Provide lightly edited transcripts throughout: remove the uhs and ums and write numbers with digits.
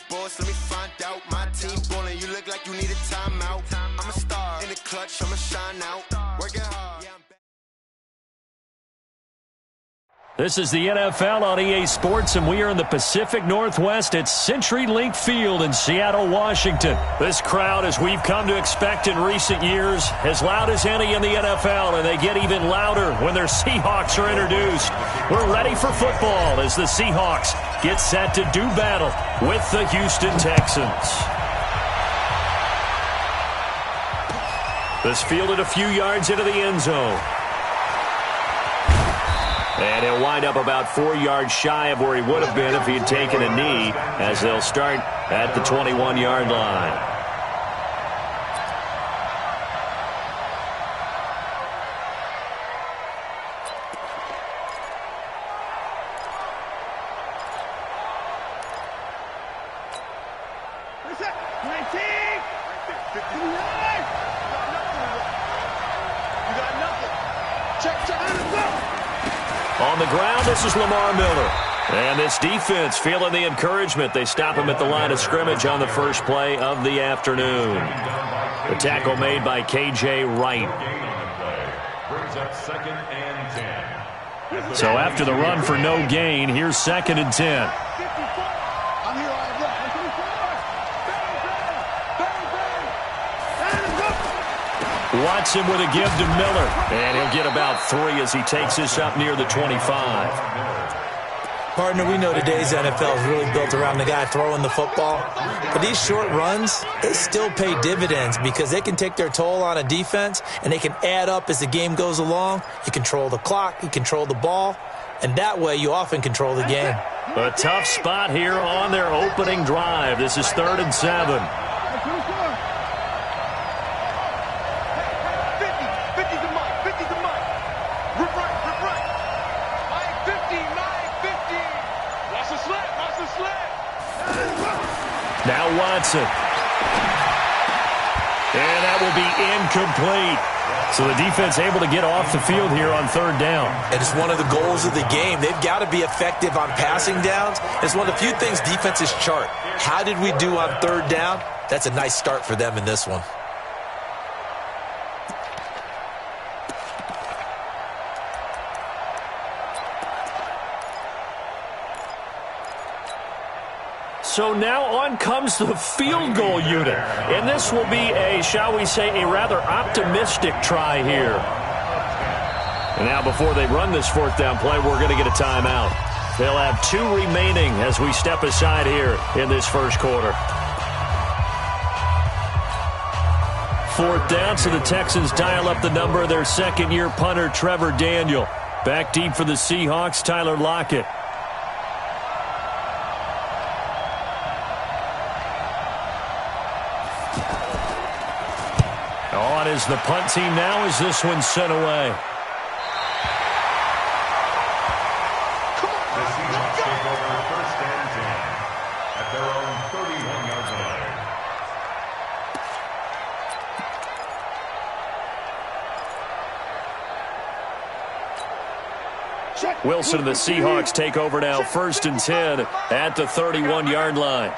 sports, let me find out. My team ballin', you look like you need a timeout. I'm a star in the clutch, I'ma shine out. Working hard. Yeah, This is the NFL on EA Sports, and we are in the Pacific Northwest at CenturyLink Field in Seattle, Washington. This crowd, as we've come to expect in recent years, as loud as any in the NFL, and they get even louder when their Seahawks are introduced. We're ready for football as the Seahawks get set to do battle with the Houston Texans. This fielded a few yards into the end zone. And he'll wind up about 4 yards shy of where he would have been if he had taken a knee, as they'll start at the 21-yard line. On the ground, this is Lamar Miller. And this defense feeling the encouragement. They stop him at the line of scrimmage on the first play of the afternoon. The tackle made by K.J. Wright. So after the run for no gain, here's 2nd and 10. Watson with a give to Miller. And he'll get about 3 as he takes this up near the 25. Partner, we know today's NFL is really built around the guy throwing the football. But these short runs, they still pay dividends because they can take their toll on a defense and they can add up as the game goes along. You control the clock, you control the ball, and that way you often control the game. A tough spot here on their opening drive. This is 3rd and 7. Now Watson. And that will be incomplete. So the defense able to get off the field here on 3rd down. And it's one of the goals of the game. They've got to be effective on passing downs. It's one of the few things defenses chart. How did we do on 3rd down? That's a nice start for them in this one. So now on comes the field goal unit. And this will be a, shall we say, a rather optimistic try here. And now before they run this 4th down play, we're going to get a timeout. They'll have 2 remaining as we step aside here in this first quarter. 4th down, so the Texans dial up the number of their 2nd-year punter, Trevor Daniel. Back deep for the Seahawks, Tyler Lockett. On is the punt team now as this one's sent away. The Seahawks take over 1st and 10 at their own 31-yard line. Wilson and the Seahawks take over now 1st and 10 at the 31-yard line.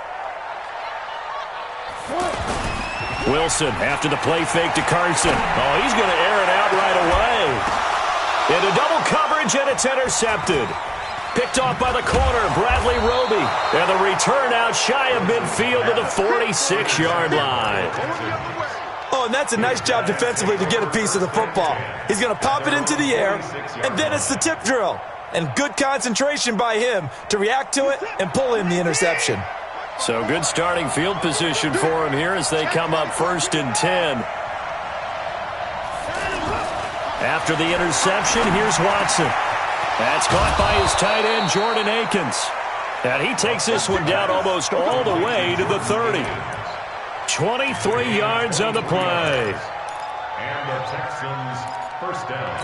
Wilson after the play fake to Carson. Oh, he's going to air it out right away. Into double coverage, and it's intercepted. Picked off by the corner, Bradley Roby. And the return out shy of midfield to the 46-yard line. Oh, and that's a nice job defensively to get a piece of the football. He's going to pop it into the air, and then it's the tip drill. And good concentration by him to react to it and pull in the interception. So good starting field position for him here as they come up 1st and 10. After the interception, here's Watson. That's caught by his tight end, Jordan Akins. And he takes this one down almost all the way to the 30. 23 yards on the play. And the Texans 1st down.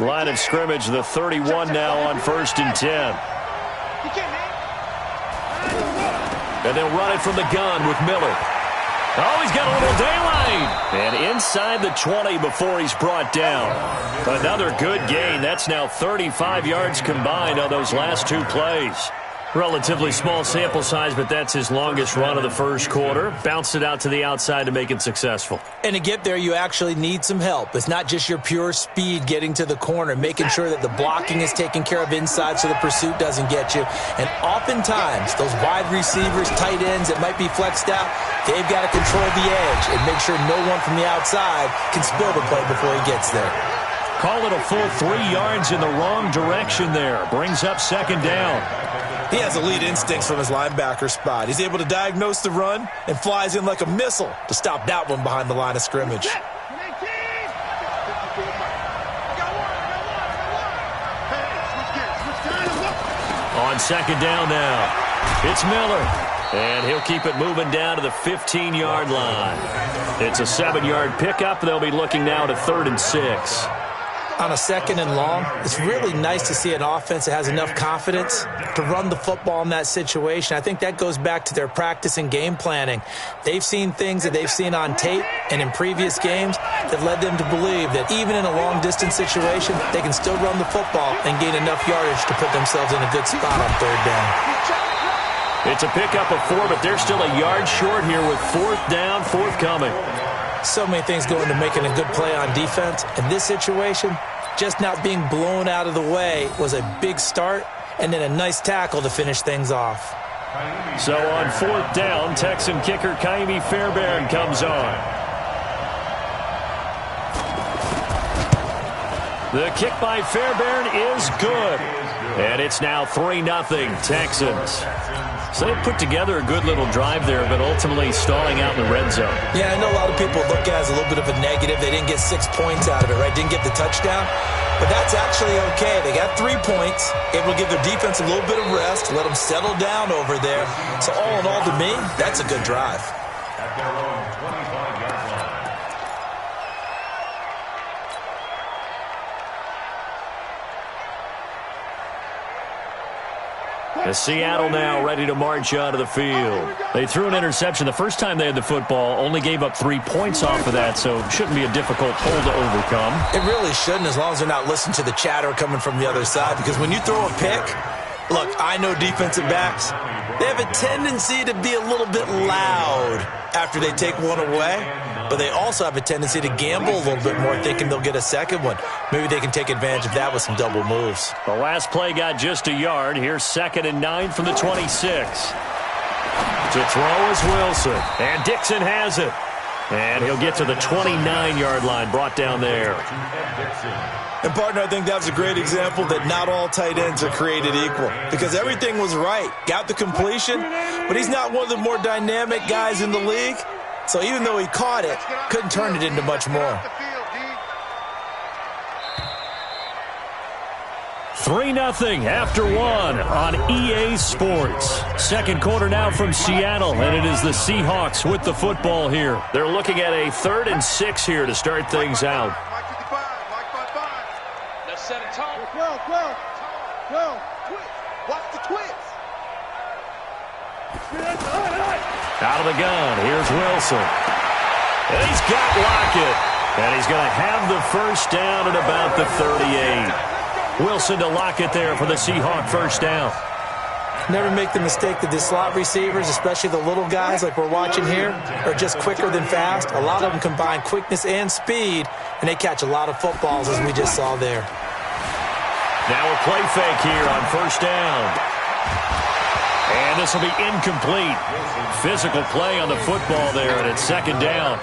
Line of scrimmage, the 31 now on 1st and 10. And they'll run it from the gun with Miller. Oh, he's got a little daylight. And inside the 20 before he's brought down. Another good gain. That's now 35 yards combined on those last 2 plays. Relatively small sample size, but that's his longest run of the first quarter. Bounced it out to the outside to make it successful. And to get there, you actually need some help. It's not just your pure speed getting to the corner, making sure that the blocking is taken care of inside so the pursuit doesn't get you. And oftentimes, those wide receivers, tight ends that might be flexed out, they've got to control the edge and make sure no one from the outside can spill the play before he gets there. Call it a full 3 yards in the wrong direction there. Brings up second down. He has elite instincts from his linebacker spot. He's able to diagnose the run and flies in like a missile to stop that one behind the line of scrimmage. On second down now, it's Miller. And he'll keep it moving down to the 15-yard line. It's a 7-yard pickup. They'll be looking now to 3rd and 6. On a 2nd and long, it's really nice to see an offense that has enough confidence to run the football in that situation. I think that goes back to their practice and game planning. They've seen things that they've seen on tape and in previous games that led them to believe that even in a long-distance situation, they can still run the football and gain enough yardage to put themselves in a good spot on 3rd down. It's a pickup of 4, but they're still a yard short here with 4th down forthcoming. So many things go into making a good play on defense. In this situation, just not being blown out of the way was a big start, and then a nice tackle to finish things off. So on 4th down, Texan kicker Kaimi Fairbairn comes on. The kick by Fairbairn is good. And it's now 3-0 Texans. So they put together a good little drive there, but ultimately stalling out in the red zone. Yeah, I know a lot of people look at it as a little bit of a negative. They didn't get 6 points out of it, right? Didn't get the touchdown. But that's actually okay. They got 3 points, able to give their defense a little bit of rest, let them settle down over there. So all in all, to me, that's a good drive. At their own 25-yard line. As Seattle now ready to march onto the field. They threw an interception the first time they had the football, only gave up 3 points off of that, so it shouldn't be a difficult hole to overcome. It really shouldn't, as long as they're not listening to the chatter coming from the other side, because when you throw a pick, look, I know defensive backs, they have a tendency to be a little bit loud after they take one away, but they also have a tendency to gamble a little bit more, thinking they'll get a second one. Maybe they can take advantage of that with some double moves. The last play got just a yard. Here's 2nd and 9 from the 26. To throw is Wilson, and Dixon has it. And he'll get to the 29-yard line, brought down there. And, partner, I think that was a great example that not all tight ends are created equal, because everything was right. Got the completion, but he's not one of the more dynamic guys in the league. So even though he caught it, couldn't turn it into much more. 3-0 after 1 on EA Sports. Second quarter now from Seattle, and it is the Seahawks with the football here. They're looking at a 3rd and 6 here to start things out. Let's set a tone. Watch the twist. Out of the gun, here's Wilson. And he's got Lockett. And he's going to have the first down at about the 38. Wilson to Lockett there for the Seahawk first down. Never make the mistake that the slot receivers, especially the little guys like we're watching here, are just quicker than fast. A lot of them combine quickness and speed, and they catch a lot of footballs, as we just saw there. Now a play fake here on first down. And this will be incomplete. Physical play on the football there, and it's 2nd down.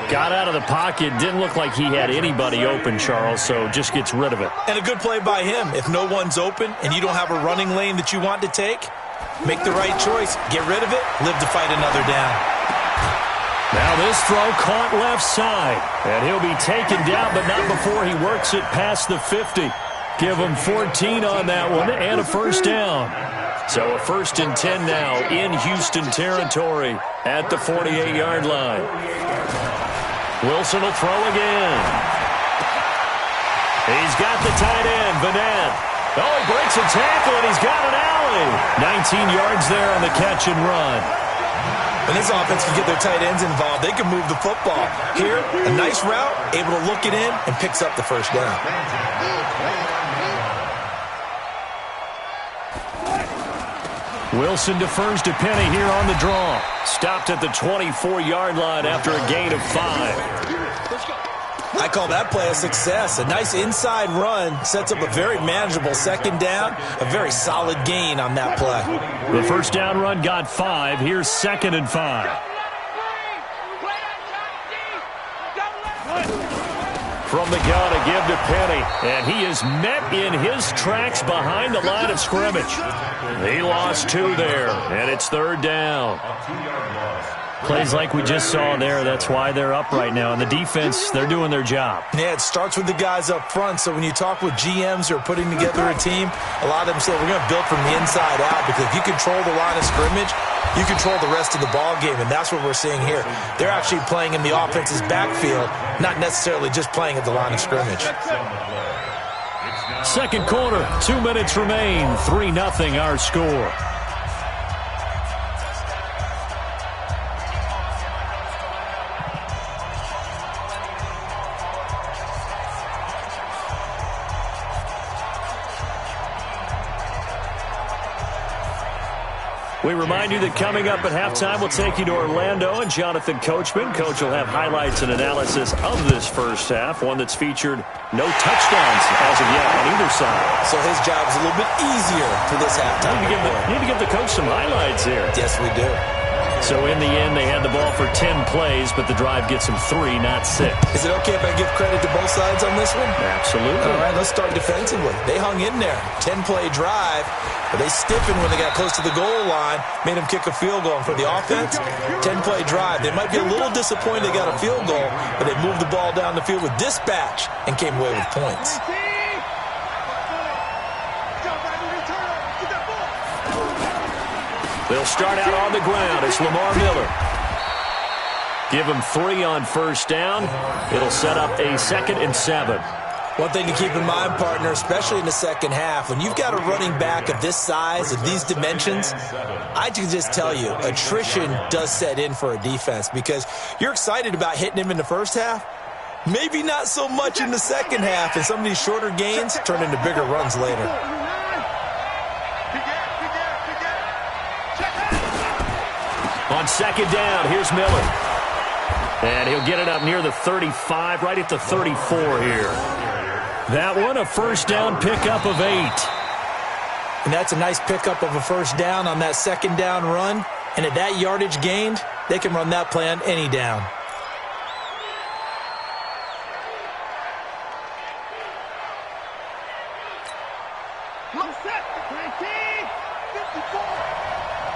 Got out of the pocket. Didn't look like he had anybody open, Charles, so just gets rid of it. And a good play by him. If no one's open and you don't have a running lane that you want to take, make the right choice. Get rid of it. Live to fight another down. Now this throw caught left side. And he'll be taken down, but not before he works it past the 50. Give him 14 on that one and a first down. So a 1st and 10 now in Houston territory at the 48-yard line. Wilson will throw again. He's got the tight end, Vanette. Oh, he breaks a tackle, and he's got an alley. 19 yards there on the catch and run. When this offense can get their tight ends involved, they can move the football. Here, a nice route, able to look it in, and picks up the first down. Wilson defers to Penny here on the draw. Stopped at the 24-yard line after a gain of 5. I call that play a success. A nice inside run sets up a very manageable second down. A very solid gain on that play. The first down run got 5. Here's 2nd and 5. From the gun, a give to Penny. And he is met in his tracks behind the line of scrimmage. He lost 2 there, and it's 3rd down. Plays like we just saw there, that's why they're up right now. And the defense, they're doing their job. Yeah, it starts with the guys up front. So when you talk with GMs who are putting together a team, a lot of them say, we're going to build from the inside out. Because if you control the line of scrimmage, you control the rest of the ball game. And that's what we're seeing here. They're actually playing in the offense's backfield, not necessarily just playing at the line of scrimmage. Second quarter, 2 minutes remain. 3-0 our score. We remind you that coming up at halftime, we'll take you to Orlando and Jonathan Coachman. Coach will have highlights and analysis of this first half, one that's featured no touchdowns as of yet on either side. So his job is a little bit easier for this halftime. Need to give the coach some highlights here. Yes, we do. So in the end, they had the ball for 10 plays, but the drive gets them 3, not 6. Is it okay if I give credit to both sides on this one? Absolutely. All right, let's start defensively. They hung in there. 10-play drive, but they stiffened when they got close to the goal line, made them kick a field goal. And for the offense, 10-play drive. They might be a little disappointed they got a field goal, but they moved the ball down the field with dispatch and came away with points. They'll start out on the ground. It's Lamar Miller. Give him 3 on first down. It'll set up a 2nd and 7. One thing to keep in mind, partner, especially in the second half, when you've got a running back of this size, of these dimensions, I can just tell you, attrition does set in for a defense because you're excited about hitting him in the first half. Maybe not so much in the second half, and some of these shorter gains turn into bigger runs later. On second down, here's Miller. And he'll get it up near the 35, right at the 34 here. That one, a first down pickup of 8. And that's a nice pickup of a first down on that second down run. And at that yardage gained, they can run that play on any down.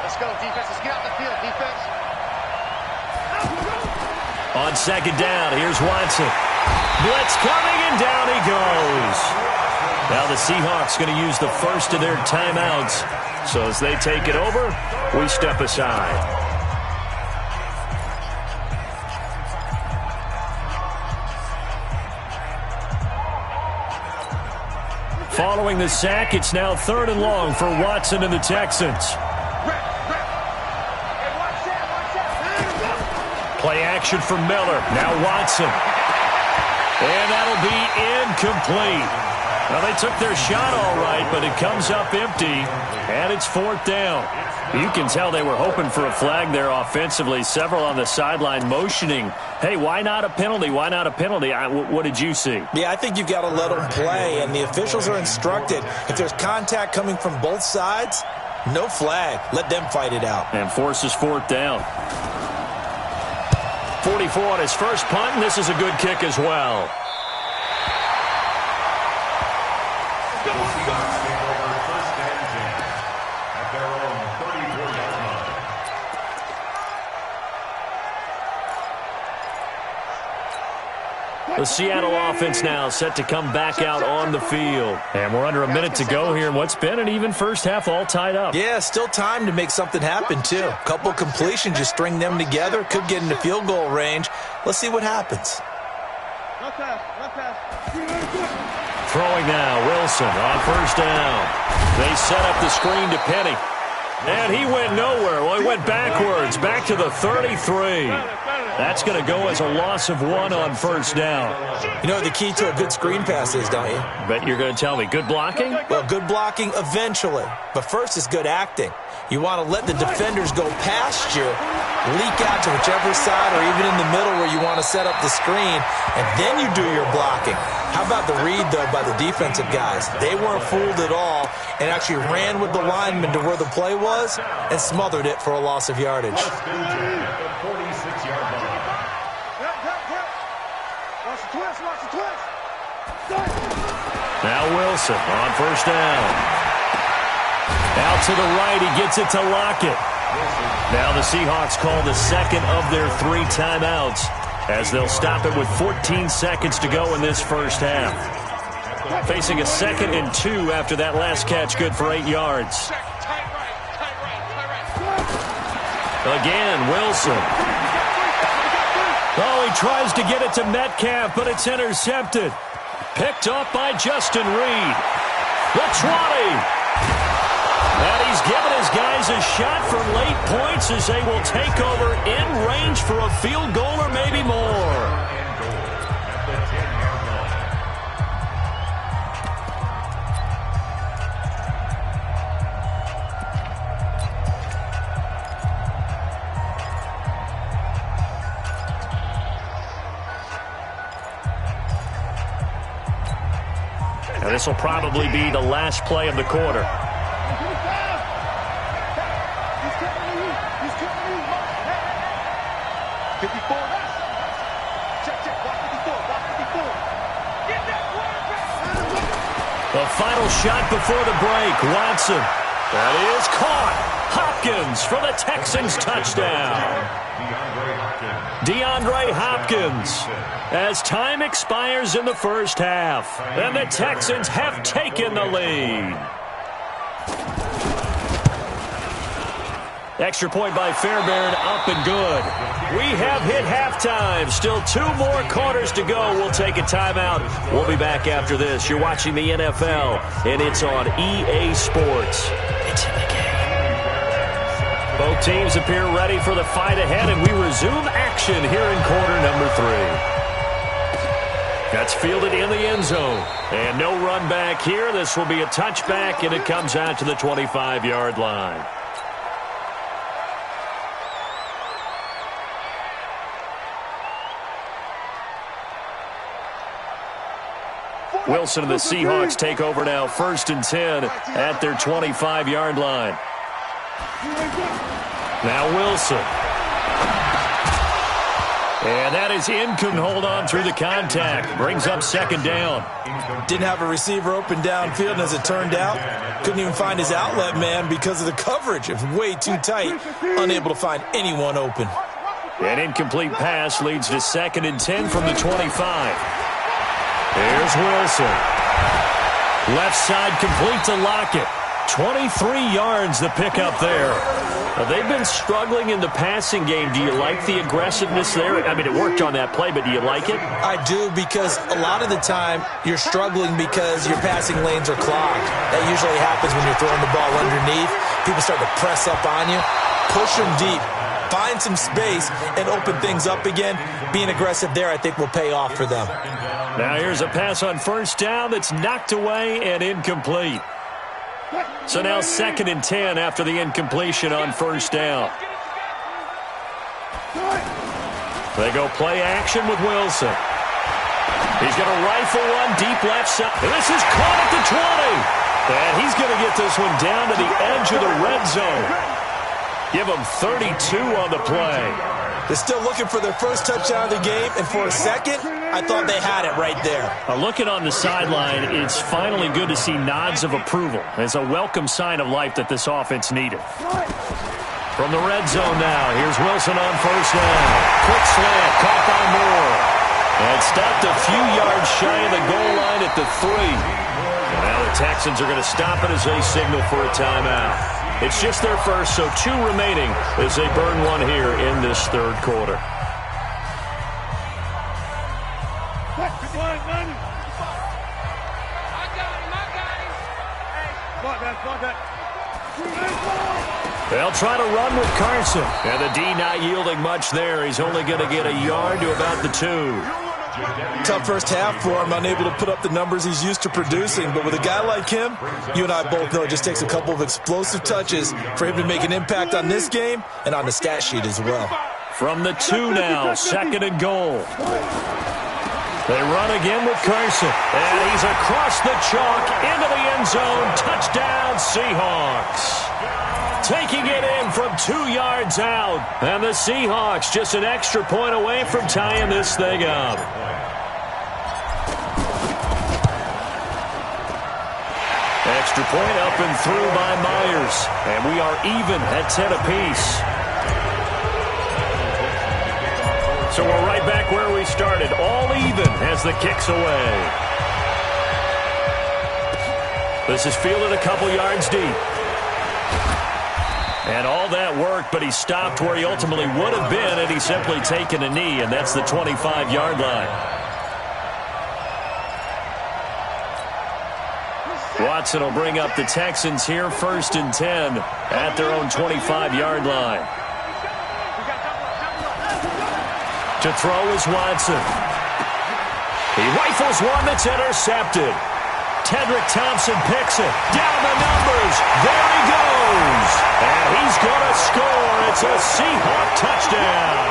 Let's go, defense. Let's get out the field, defense. On second down, here's Watson. Blitz coming, and down he goes. Now the Seahawks going to use the first of their timeouts. So as they take it over, we step aside. Following the sack, it's now 3rd and long for Watson and the Texans. Play action from Miller. Now Watson. And that'll be incomplete. Well, they took their shot all right, but it comes up empty, and it's 4th down. You can tell they were hoping for a flag there offensively. Several on the sideline motioning, hey, why not a penalty? Why not a penalty? What did you see? Yeah, I think you've got to let them play, and the officials are instructed. If there's contact coming from both sides, no flag. Let them fight it out. And forces 4th down. 44 on his first punt, and this is a good kick as well. The Seattle offense now set to come back out on the field. And we're under a minute to go here in what's been an even first half, all tied up. Yeah, still time to make something happen, too. A couple completions, you string them together, could get into field goal range. Let's see what happens. Throwing now, Wilson on first down. They set up the screen to Penny. And he went nowhere. Well, he went backwards, back to the 33. That's going to go as a loss of 1 on first down. You know what the key to a good screen pass is, don't you? Bet you're going to tell me. Good blocking? Well, good blocking eventually. But first is good acting. You want to let the defenders go past you, leak out to whichever side or even in the middle where you want to set up the screen, and then you do your blocking. How about the read, though, by the defensive guys? They weren't fooled at all and actually ran with the lineman to where the play was and smothered it for a loss of yardage. Now Wilson on first down. Out to the right, he gets it to Lockett. Now the Seahawks call the second of their 3 timeouts as they'll stop it with 14 seconds to go in this first half. Facing a 2nd and 2 after that last catch, good for 8 yards. Again, Wilson. Oh, he tries to get it to Metcalf, but it's intercepted. Picked up by Justin Reed. The 20. And he's given his guys a shot for late points as they will take over in range for a field goal or maybe more. And this will probably be the last play of the quarter. The final shot before the break. Watson. That is caught. Hopkins for the Texans touchdown. DeAndre Hopkins. As time expires in the first half, and the Texans have taken the lead. Extra point by Fairbairn, up and good. We have hit halftime. Still 2 more quarters to go. We'll take a timeout. We'll be back after this. You're watching the NFL, and it's on EA Sports. It's in the game. Both teams appear ready for the fight ahead, and we resume action here in quarter number 3. That's fielded in the end zone. And no run back here. This will be a touchback, and it comes out to the 25-yard line. Wilson and the Seahawks take over now, 1st and 10 at their 25-yard line. Now Wilson. And that is in. Couldn't hold on through the contact. Brings up 2nd down. Didn't have a receiver open downfield, and as it turned out, couldn't even find his outlet man because of the coverage. It was way too tight, unable to find anyone open. An incomplete pass leads to 2nd and 10 from the 25. Here's Wilson. Left side complete to Lockett. 23 yards the pickup there. Now, they've been struggling in the passing game. Do you like the aggressiveness there? I mean, it worked on that play, but do you like it? I do, because a lot of the time you're struggling because your passing lanes are clogged. That usually happens when you're throwing the ball underneath. People start to press up on you. Push them deep. Find some space and open things up again. Being aggressive there, I think, will pay off for them. Now here's a pass on first down that's knocked away and incomplete. So now 2nd and 10 after the incompletion on first down. They go play action with Wilson. He's going to rifle one deep left side. And this is caught at the 20. And he's going to get this one down to the edge of the red zone. Give him 32 on the play. They're still looking for their first touchdown of the game, and for a second, I thought they had it right there. Looking on the sideline, it's finally good to see nods of approval. It's a welcome sign of life that this offense needed. From the red zone now, here's Wilson on first down. Quick slant, caught by Moore. And stopped a few yards shy of the goal line at the 3. And now the Texans are going to stop it as they signal for a timeout. It's just their first, so 2 remaining as they burn one here in this 3rd quarter. They'll try to run with Carson. And the D not yielding much there. He's only going to get a yard to about the 2. Tough first half for him, unable to put up the numbers he's used to producing. But with a guy like him, you and I both know it just takes a couple of explosive touches for him to make an impact on this game and on the stat sheet as well. From the 2 now, 2nd and goal. They run again with Carson. And he's across the chalk into the end zone. Touchdown, Seahawks. Taking it in from 2 yards out. And the Seahawks just an extra point away from tying this thing up. Extra point up and through by Myers. And we are even at 10 apiece. So we're right back where we started. All even as the kick's away. This is fielded a couple yards deep. And all that work, but he stopped where he ultimately would have been had he simply taken a knee, and that's the 25-yard line. Watson will bring up the Texans here, 1st and 10 at their own 25-yard line. To throw is Watson. He rifles one that's intercepted. Tedrick Thompson picks it. Down the numbers. There he goes. And he's going to score. It's a Seahawk touchdown.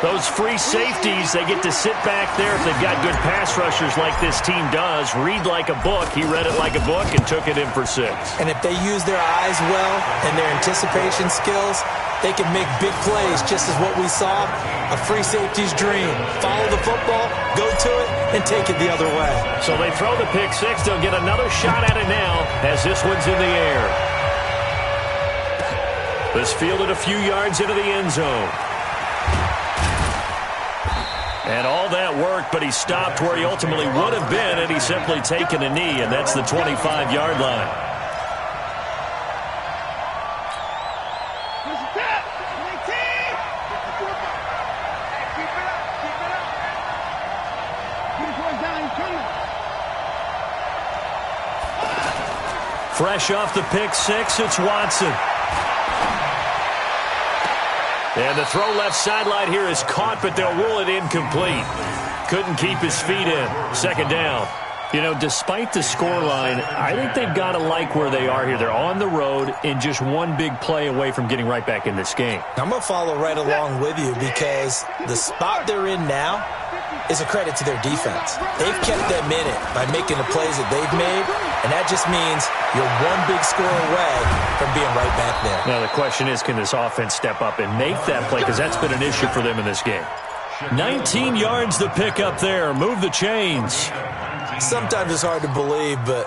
Those free safeties, they get to sit back there if they've got good pass rushers like this team does. Read like a book. He read it like a book and took it in for 6. And if they use their eyes well and their anticipation skills, they can make big plays, just as what we saw, a free safety's dream. Follow the football, go to it, and take it the other way. So they throw the pick 6. They'll get another shot at it now as this one's in the air. This fielded a few yards into the end zone. And all that work, but he stopped where he ultimately would have been had he simply taken a knee, and that's the 25-yard line. Fresh off the pick 6, it's Watson. And the throw left sideline here is caught, but they'll rule it incomplete. Couldn't keep his feet in. 2nd down. You know, despite the scoreline, I think they've got to like where they are here. They're on the road and just one big play away from getting right back in this game. I'm going to follow right along with you because the spot they're in now is a credit to their defense. They've kept them in it by making the plays that they've made, and that just means you're one big score away from being right back there. Now the question is, can this offense step up and make that play? Because that's been an issue for them in this game. 19 yards to pick up there. Move the chains. Sometimes it's hard to believe, but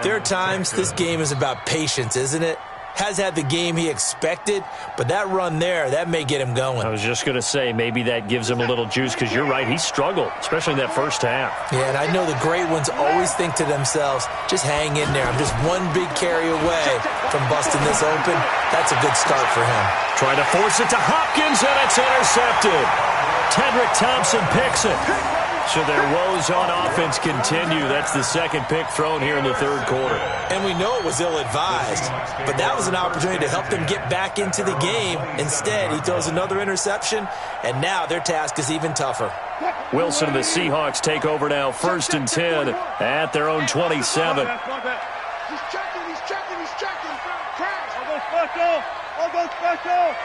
there are times this game is about patience, isn't it? Has had the game he expected, but that run there, that may get him going. I was just going to say, maybe that gives him a little juice, because you're right, he struggled, especially in that first half. Yeah, and I know the great ones always think to themselves, just hang in there. I'm just one big carry away from busting this open. That's a good start for him. Trying to force it to Hopkins, and it's intercepted. Tedrick Thompson picks it. So their woes on offense continue. That's the 2nd pick thrown here in the 3rd quarter. And we know it was ill-advised, but that was an opportunity to help them get back into the game. Instead, he throws another interception, and now their task is even tougher. Wilson and the Seahawks take over now, 1st and 10 at their own 27. He's checking. I'll go special.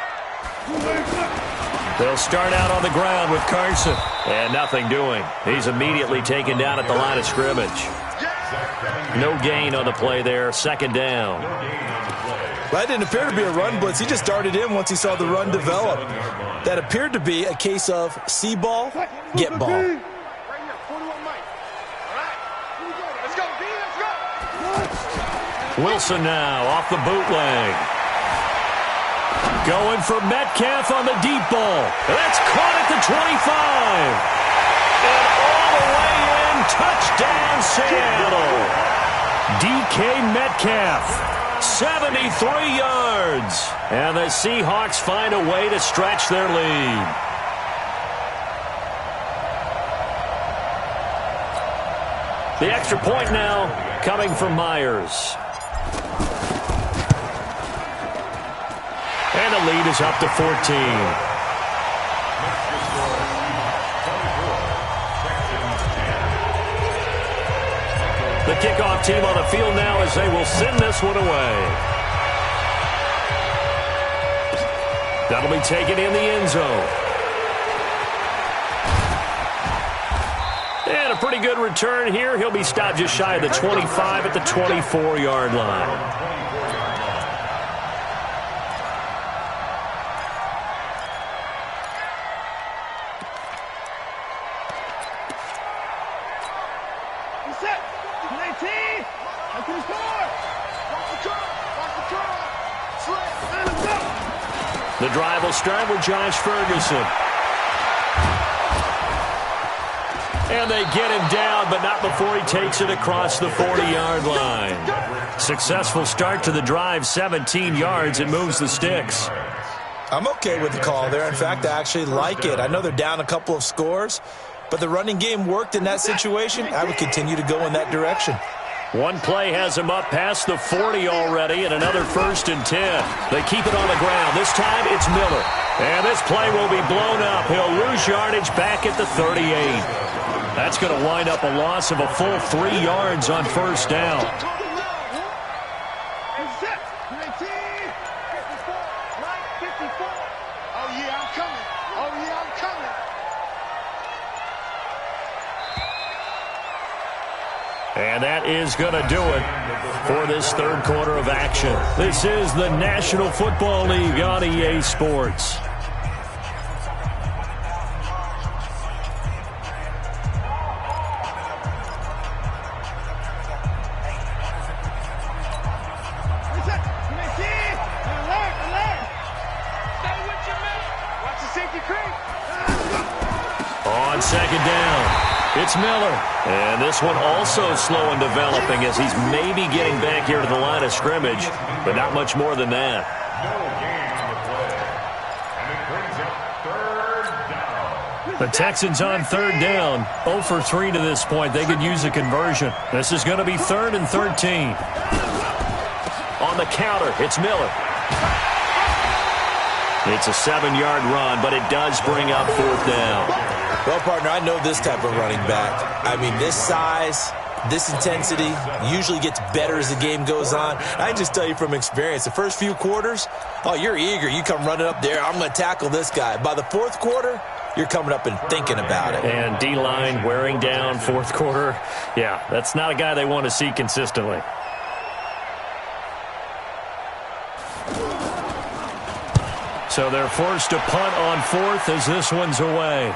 They'll start out on the ground with Carson. And nothing doing. He's immediately taken down at the line of scrimmage. No gain on the play there. 2nd down. That didn't appear to be a run blitz. He just darted in once he saw the run develop. That appeared to be a case of see ball, get ball. Wilson now off the bootleg. Going for Metcalf on the deep ball. That's caught at the 25. And all the way in, touchdown Seattle. DK Metcalf, 73 yards. And the Seahawks find a way to stretch their lead. The extra point now coming from Myers. And the lead is up to 14. The kickoff team on the field now as they will send this one away. That'll be taken in the end zone. And a pretty good return here. He'll be stopped just shy of the 25 at the 24-yard line. The drive will start with Josh Ferguson. And they get him down, but not before he takes it across the 40-yard line. Successful start to the drive, 17 yards. It moves the sticks. I'm okay with the call there. In fact, I actually like it. I know they're down a couple of scores, but the running game worked in that situation. I would continue to go in that direction. One play has him up past the 40 already, and another 1st and 10. They keep it on the ground. This time it's Miller. And this play will be blown up. He'll lose yardage back at the 38. That's going to wind up a loss of a full 3 yards on 1st down. And that is going to do it for this third quarter of action. This is the National Football League on EA Sports. On 2nd down. It's Miller. And this one also slow in developing as he's maybe getting back here to the line of scrimmage, but not much more than that. The Texans on 3rd down. 0 for 3 to this point. They could use a conversion. This is going to be 3rd and 13. On the counter, it's Miller. It's a 7-yard run, but it does bring up 4th down. Well, partner, I know this type of running back. I mean, this size, this intensity usually gets better as the game goes on. I can just tell you from experience, the first few quarters, oh, you're eager. You come running up there, I'm going to tackle this guy. By the 4th quarter, you're coming up and thinking about it. And D-line wearing down 4th quarter. Yeah, that's not a guy they want to see consistently. So they're forced to punt on 4th as this one's away.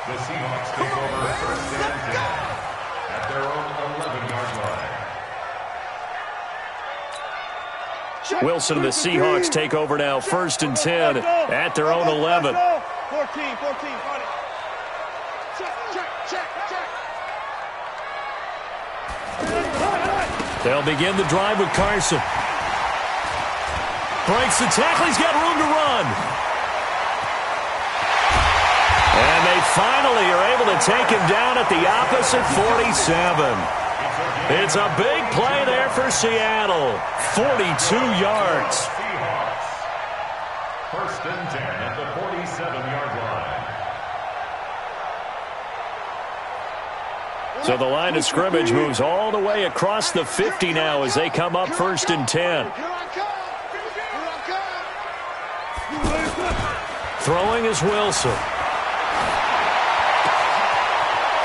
The Seahawks take over 1st and 10 at their own 11-yard line. Wilson and the Seahawks take over now 1st and 10 at their own 11. 14. They'll begin the drive with Carson. Breaks the tackle. He's got room to run. And they finally are able to take him down at the opposite 47. It's a big play there for Seattle. 42 yards. Seahawks. 1st and 10 at the 47-yard line. So the line of scrimmage moves all the way across the 50 now as they come up 1st and 10. Throwing is Wilson.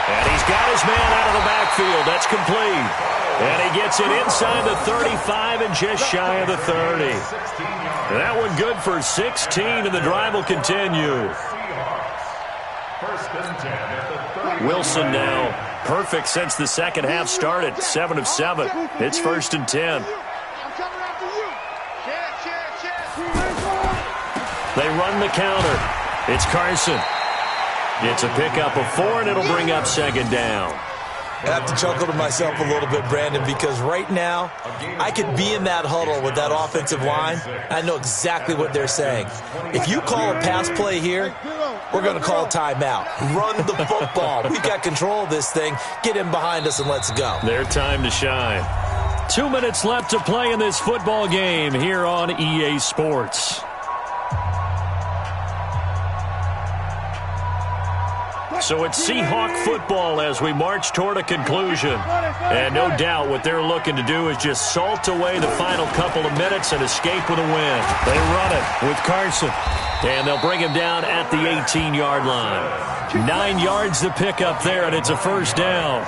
And he's got his man out of the backfield. That's complete. And he gets it inside the 35 and just shy of the 30. That one good for 16, and the drive will continue. Wilson now perfect since the second half started. 7 of 7. It's 1st and 10. They run the counter. It's Carson. It's a pickup of 4, and it'll bring up 2nd down. I have to chuckle to myself a little bit, Brandon, because right now I could be in that huddle with that offensive line. I know exactly what they're saying. If you call a pass play here, we're going to call a timeout. Run the football. We've got control of this thing. Get him behind us and let's go. Their time to shine. 2 minutes left to play in this football game here on EA Sports. So it's Seahawk football as we march toward a conclusion. And no doubt what they're looking to do is just salt away the final couple of minutes and escape with a win. They run it with Carson. And they'll bring him down at the 18-yard line. 9 yards to pick up there, and it's a first down.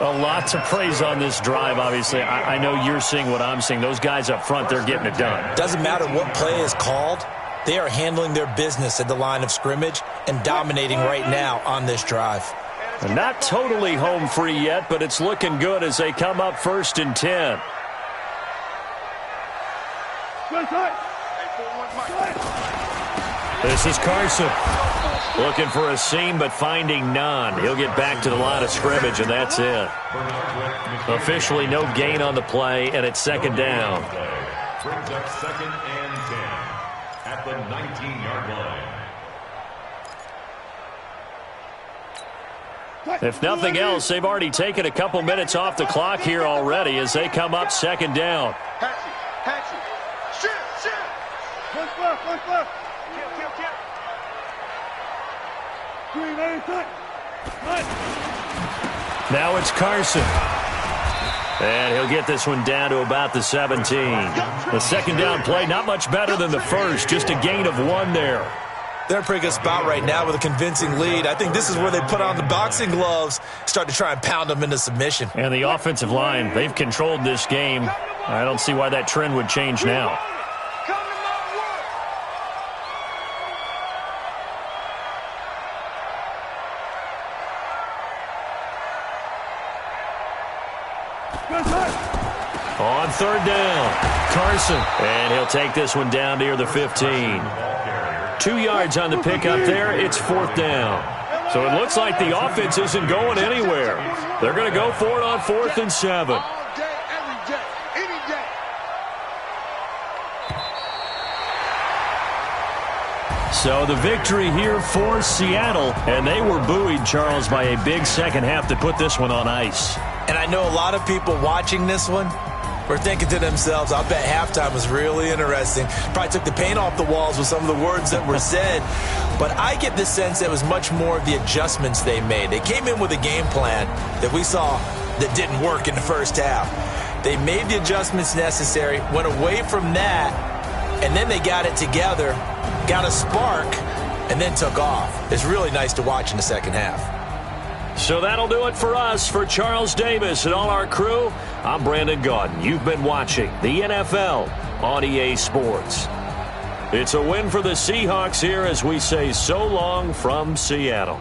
A lot to praise on this drive, obviously. I know you're seeing what I'm seeing. Those guys up front, they're getting it done. Doesn't matter what play is called. They are handling their business at the line of scrimmage and dominating right now on this drive. Not totally home free yet, but it's looking good as they come up 1st and 10. This is Carson. Looking for a seam, but finding none. He'll get back to the line of scrimmage, and that's it. Officially no gain on the play, and it's 2nd down. Brings up 2nd and 10 at the 19-yard line. If nothing else, they've already taken a couple minutes off the clock here already as they come up 2nd down. Now it's Carson. And he'll get this one down to about the 17. The 2nd down play, not much better than the first, just a gain of 1 there. They're in a pretty good spot right now with a convincing lead. I think this is where they put on the boxing gloves, start to try and pound them into submission. And the offensive line, they've controlled this game. I don't see why that trend would change now. On 3rd down, Carson. And he'll take this one down near the 15. 2 yards on the pickup there. It's 4th down. So it looks like the offense isn't going anywhere. They're going to go for it on 4th and 7. So the victory here for Seattle. And they were buoyed, Charles, by a big second half to put this one on ice. And I know a lot of people watching this one were thinking to themselves, I bet halftime was really interesting. Probably took the paint off the walls with some of the words that were said. But I get the sense that it was much more of the adjustments they made. They came in with a game plan that we saw that didn't work in the first half. They made the adjustments necessary, went away from that, and then they got it together, got a spark, and then took off. It's really nice to watch in the second half. So that'll do it for us. For Charles Davis and all our crew, I'm Brandon Gaudin. You've been watching the NFL on EA Sports. It's a win for the Seahawks here as we say so long from Seattle.